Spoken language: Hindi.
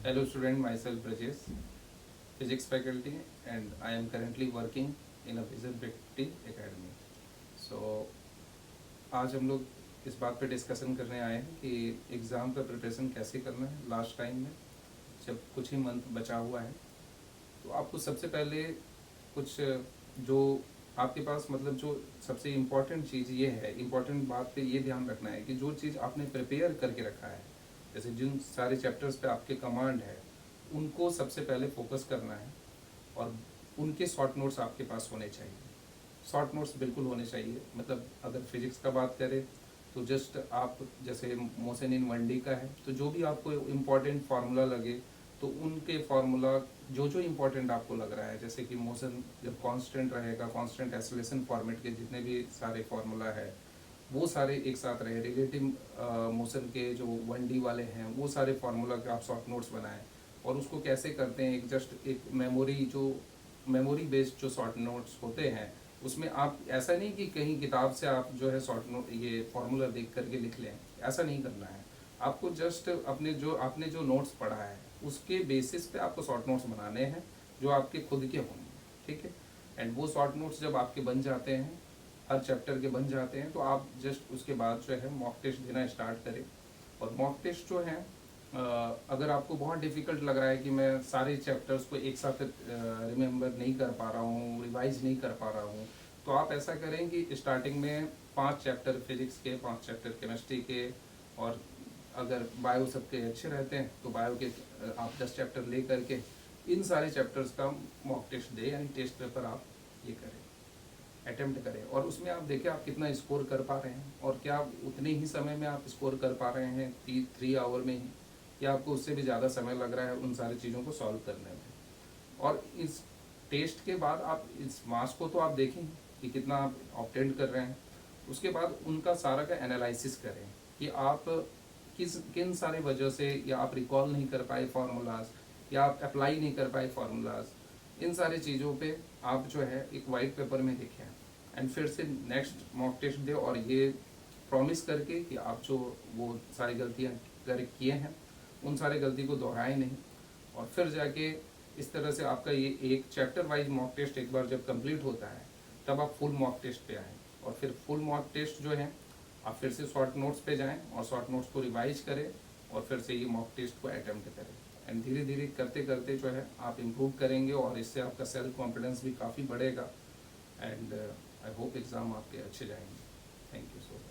Hello student, myself Brajesh, physics faculty, and I am currently working in a Vision 50 academy. So आज हम लोग इस बात पे डिस्कशन करने आए हैं कि एग्ज़ाम का प्रिपरेशन कैसे करना है लास्ट टाइम में, जब कुछ ही मंथ बचा हुआ है। तो आपको सबसे पहले कुछ जो आपके पास मतलब जो सबसे इम्पोर्टेंट चीज़ ये है, इम्पोर्टेंट बात पे ये ध्यान रखना है कि जो चीज़ आपने प्रिपेयर करके रखा है, जैसे जिन सारे चैप्टर्स पे आपके कमांड है, उनको सबसे पहले फोकस करना है और उनके शॉर्ट नोट्स आपके पास होने चाहिए। शॉर्ट नोट्स बिल्कुल होने चाहिए। मतलब अगर फिजिक्स का बात करें तो जस्ट आप जैसे मोशन इन 1D का है, तो जो भी आपको इम्पोर्टेंट फार्मूला लगे तो उनके फार्मूला जो जो इम्पोर्टेंट आपको लग रहा है, जैसे कि मोशन जब कांस्टेंट रहेगा, कांस्टेंट एक्सेलरेशन फॉर्मेट के जितने भी सारे फार्मूला है वो सारे एक साथ रहे। रिलेटिव मोशन के जो 1D वाले हैं वो सारे फार्मूला के आप शॉर्ट नोट्स बनाएं। और उसको कैसे करते हैं, एक जस्ट एक मेमोरी बेस्ड जो शॉर्ट नोट्स होते हैं उसमें आप ऐसा नहीं कि कहीं किताब से आप जो है शॉर्ट नोट ये फार्मूला देख करके लिख लें, ऐसा नहीं करना है। आपको जस्ट आपने जो नोट्स पढ़ा है उसके बेसिस पे आपको शॉर्ट नोट्स बनाने हैं जो आपके खुद के होंगे, ठीक है। एंड वो शॉर्ट नोट्स जब आपके बन जाते हैं, हर चैप्टर के बन जाते हैं, तो आप जस्ट उसके बाद जो है मॉक टेस्ट देना स्टार्ट करें। और मॉक टेस्ट जो है अगर आपको बहुत डिफ़िकल्ट लग रहा है कि मैं सारे चैप्टर्स को एक साथ रिमेंबर नहीं कर पा रहा हूँ, रिवाइज नहीं कर पा रहा हूँ, तो आप ऐसा करें कि स्टार्टिंग में 5 चैप्टर फिजिक्स के, 5 चैप्टर केमिस्ट्री के, और अगर बायो सबके अच्छे रहते हैं तो बायो के आप 10 चैप्टर ले करके इन सारे चैप्टर्स का मॉक टेस्ट दें, यानी टेस्ट पेपर आप ये करें, अटेम्प्ट करें। और उसमें आप देखें आप कितना स्कोर कर पा रहे हैं और क्या उतने ही समय में आप स्कोर कर पा रहे हैं 3 आवर में ही, या आपको उससे भी ज़्यादा समय लग रहा है उन सारी चीज़ों को सॉल्व करने में। और इस टेस्ट के बाद आप इस मार्क्स को तो आप देखें कि कितना आप ऑब्टेन कर रहे हैं। उसके बाद उनका सारा का एनालिसिस करें कि आप किन सारे वजह से, या आप रिकॉल नहीं कर पाए फार्मूलाज, या आप अप्लाई नहीं कर पाए फार्मूलाज, इन सारी चीज़ों पे आप जो है एक वाइट पेपर में लिखें एंड फिर से नेक्स्ट मॉक टेस्ट दें। और ये प्रॉमिस करके कि आप जो वो सारी गलतियाँ किए हैं उन सारे गलती को दोहराएं नहीं। और फिर जाके इस तरह से आपका ये एक चैप्टर वाइज मॉक टेस्ट एक बार जब कंप्लीट होता है तब आप फुल मॉक टेस्ट पे आएँ। और फिर फुल मॉक टेस्ट जो है आप फिर से शॉर्ट नोट्स पे जाएं और शॉर्ट नोट्स को रिवाइज करें और फिर से ये मॉक टेस्ट को अटेम्प्ट करें। एंड धीरे धीरे करते करते जो है आप इम्प्रूव करेंगे और इससे आपका सेल्फ कॉन्फिडेंस भी काफ़ी बढ़ेगा। एंड आई होप एग्ज़ाम आपके अच्छे जाएंगे। Thank you so much.